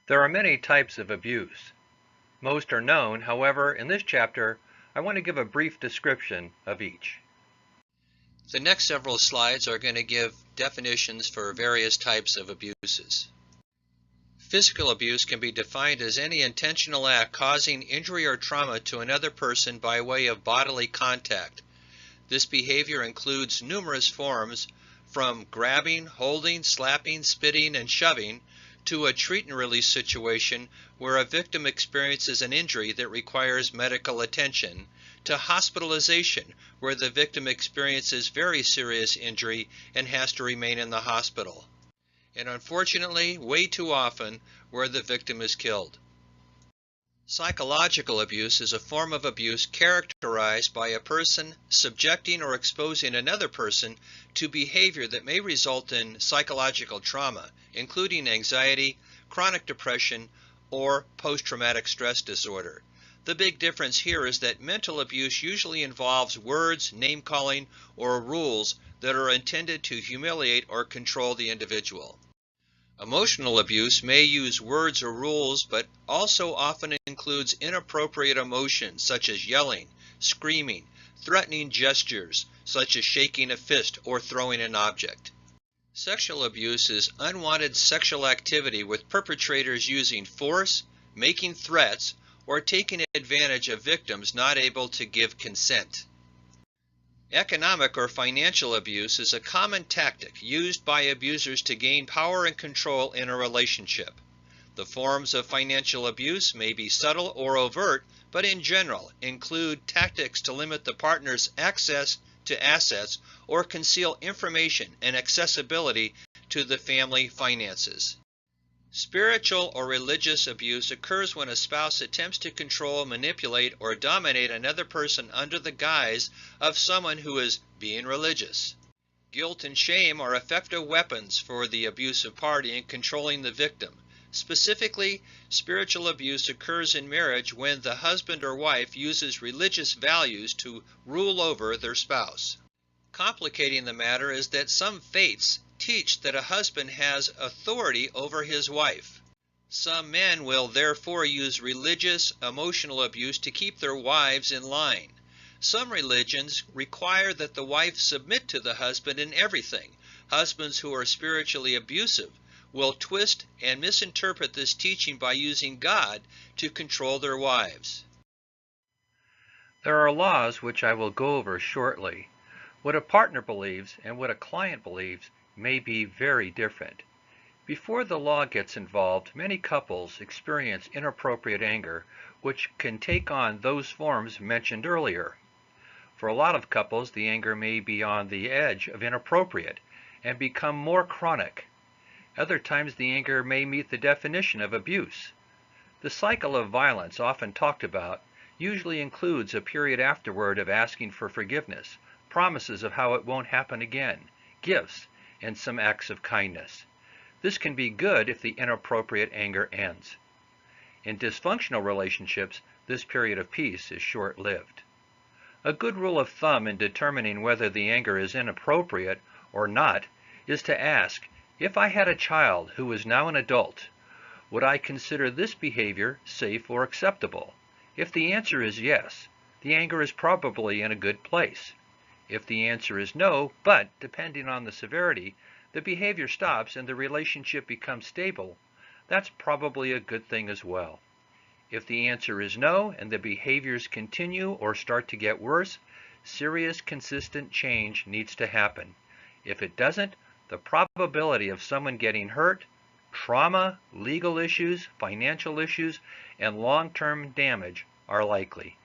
There are many types of abuse. Most are known, however, in this chapter, I want to give a brief description of each. The next several slides are going to give definitions for various types of abuses. Physical abuse can be defined as any intentional act causing injury or trauma to another person by way of bodily contact. This behavior includes numerous forms, from grabbing, holding, slapping, spitting, and shoving, to a treat and release situation where a victim experiences an injury that requires medical attention, to hospitalization where the victim experiences very serious injury and has to remain in the hospital, and unfortunately, way too often, where the victim is killed. Psychological abuse is a form of abuse characterized by a person subjecting or exposing another person to behavior that may result in psychological trauma, including anxiety, chronic depression, or post-traumatic stress disorder. The big difference here is that mental abuse usually involves words, name-calling, or rules that are intended to humiliate or control the individual. Emotional abuse may use words or rules, but also often includes inappropriate emotions such as yelling, screaming, threatening gestures such as shaking a fist or throwing an object. Sexual abuse is unwanted sexual activity with perpetrators using force, making threats, or taking advantage of victims not able to give consent. Economic or financial abuse is a common tactic used by abusers to gain power and control in a relationship. The forms of financial abuse may be subtle or overt, but in general include tactics to limit the partner's access to assets or conceal information and accessibility to the family finances. Spiritual or religious abuse occurs when a spouse attempts to control, manipulate, or dominate another person under the guise of someone who is being religious. Guilt and shame are effective weapons for the abusive party in controlling the victim. Specifically, spiritual abuse occurs in marriage when the husband or wife uses religious values to rule over their spouse. Complicating the matter is that some faiths teach that a husband has authority over his wife. Some men will therefore use religious, emotional abuse to keep their wives in line. Some religions require that the wife submit to the husband in everything. Husbands who are spiritually abusive will twist and misinterpret this teaching by using God to control their wives. There are laws which I will go over shortly. What a partner believes and what a client believes may be very different. Before the law gets involved, many couples experience inappropriate anger, which can take on those forms mentioned earlier. For a lot of couples, the anger may be on the edge of inappropriate and become more chronic. Other times, the anger may meet the definition of abuse. The cycle of violence often talked about usually includes a period afterward of asking for forgiveness, promises of how it won't happen again, gifts, and some acts of kindness. This can be good if the inappropriate anger ends. In dysfunctional relationships, this period of peace is short-lived. A good rule of thumb in determining whether the anger is inappropriate or not is to ask, if I had a child who is now an adult, would I consider this behavior safe or acceptable? If the answer is yes, the anger is probably in a good place. If the answer is no, but depending on the severity, the behavior stops and the relationship becomes stable, that's probably a good thing as well. If the answer is no and the behaviors continue or start to get worse, serious, consistent change needs to happen. If it doesn't, the probability of someone getting hurt, trauma, legal issues, financial issues, and long-term damage are likely.